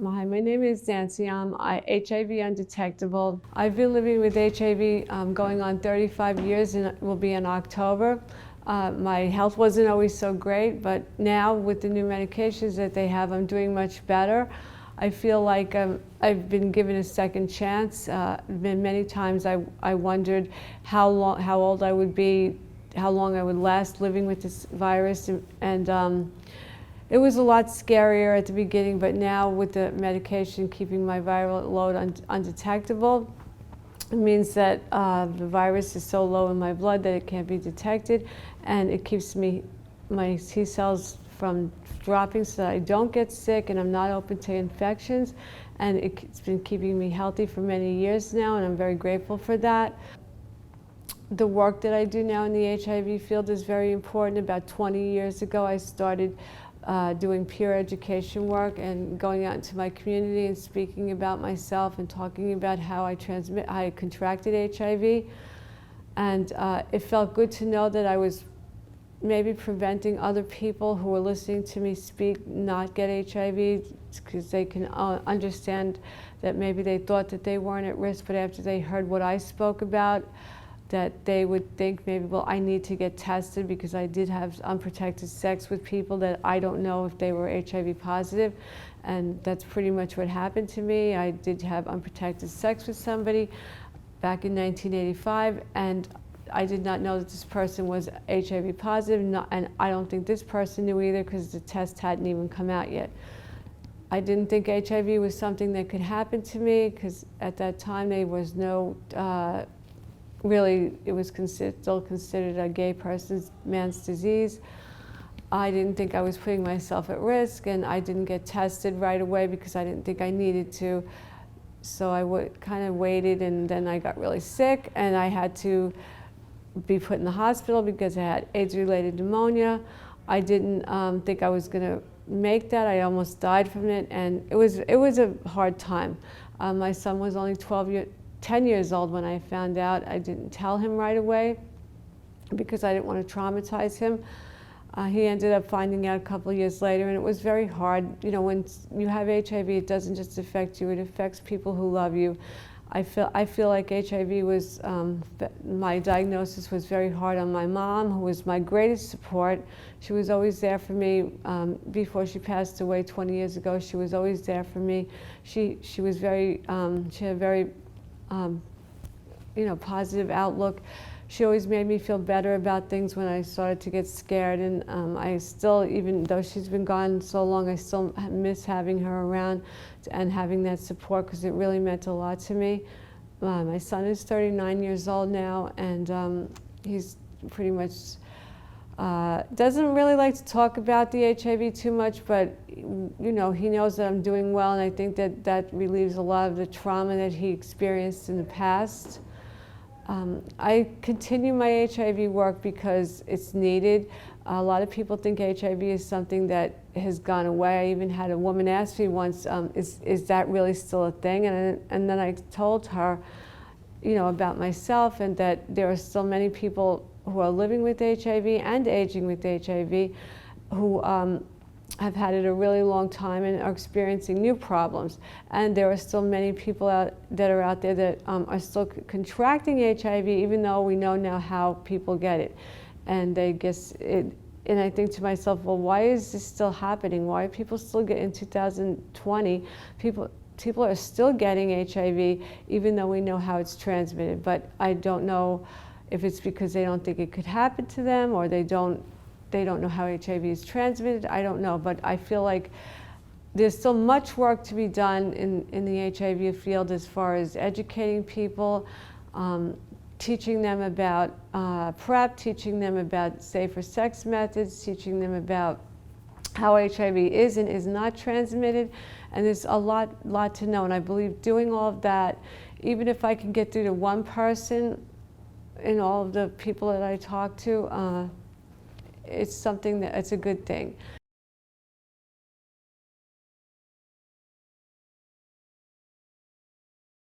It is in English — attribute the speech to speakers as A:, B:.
A: Hi, my name is Nancy. I'm HIV undetectable. I've been living with HIV going on 35 years, and it will be in October. My health wasn't always so great, but now with the new medications that they have, I'm doing much better. I feel like I've been given a second chance. Many times I wondered how old I would be, how long I would last living with this virus, and it was a lot scarier at the beginning, but now with the medication keeping my viral load undetectable, it means that the virus is so low in my blood that it can't be detected, and it keeps my T cells from dropping so that I don't get sick and I'm not open to infections. And it's been keeping me healthy for many years now, and I'm very grateful for that. The work that I do now in the HIV field is very important. About 20 years ago, I started doing peer education work and going out into my community and speaking about myself and talking about how I contracted HIV. And it felt good to know that I was maybe preventing other people who were listening to me speak not get HIV, because they can understand that maybe they thought that they weren't at risk, but after they heard what I spoke about, that they would think maybe, well, I need to get tested because I did have unprotected sex with people that I don't know if they were HIV positive. And that's pretty much what happened to me. I did have unprotected sex with somebody back in 1985, and I did not know that this person was HIV positive, and I don't think this person knew either because the test hadn't even come out yet. I didn't think HIV was something that could happen to me because at that time there was no really, it was still considered a gay man's disease. I didn't think I was putting myself at risk, and I didn't get tested right away because I didn't think I needed to. So I kind of waited, and then I got really sick, and I had to be put in the hospital because I had AIDS-related pneumonia. I didn't think I was going to make that. I almost died from it, and it was a hard time. My son was only 10 years old when I found out. I didn't tell him right away because I didn't want to traumatize him. He ended up finding out a couple of years later, and it was very hard. You know, when you have HIV, it doesn't just affect you, it affects people who love you. I feel like HIV was, my diagnosis was very hard on my mom, who was my greatest support. She was always there for me. Before she passed away 20 years ago, she was always there for me. She was very, she had a very positive outlook. She always made me feel better about things when I started to get scared, and I still, even though she's been gone so long, I still miss having her around and having that support because it really meant a lot to me. My son is 39 years old now, and he's pretty much doesn't really like to talk about the HIV too much, but he knows that I'm doing well, and I think that relieves a lot of the trauma that he experienced in the past. I continue my HIV work because it's needed. A lot of people think HIV is something that has gone away. I even had a woman ask me once, is that really still a thing? And then I told her, about myself, and that there are still many people who are living with HIV and aging with HIV who have had it a really long time and are experiencing new problems. And there are still many people that are out there that are still contracting HIV, even though we know now how people get it. And and I think to myself, well, why is this still happening? Why are people still getting, in 2020, people are still getting HIV, even though we know how it's transmitted. But I don't know if it's because they don't think it could happen to them, or they don't know how HIV is transmitted. I don't know, but I feel like there's still much work to be done in the HIV field as far as educating people, teaching them about PrEP, teaching them about safer sex methods, teaching them about how HIV is and is not transmitted. And there's a lot to know, and I believe doing all of that, even if I can get through to one person in all of the people that I talk to, it's a good thing.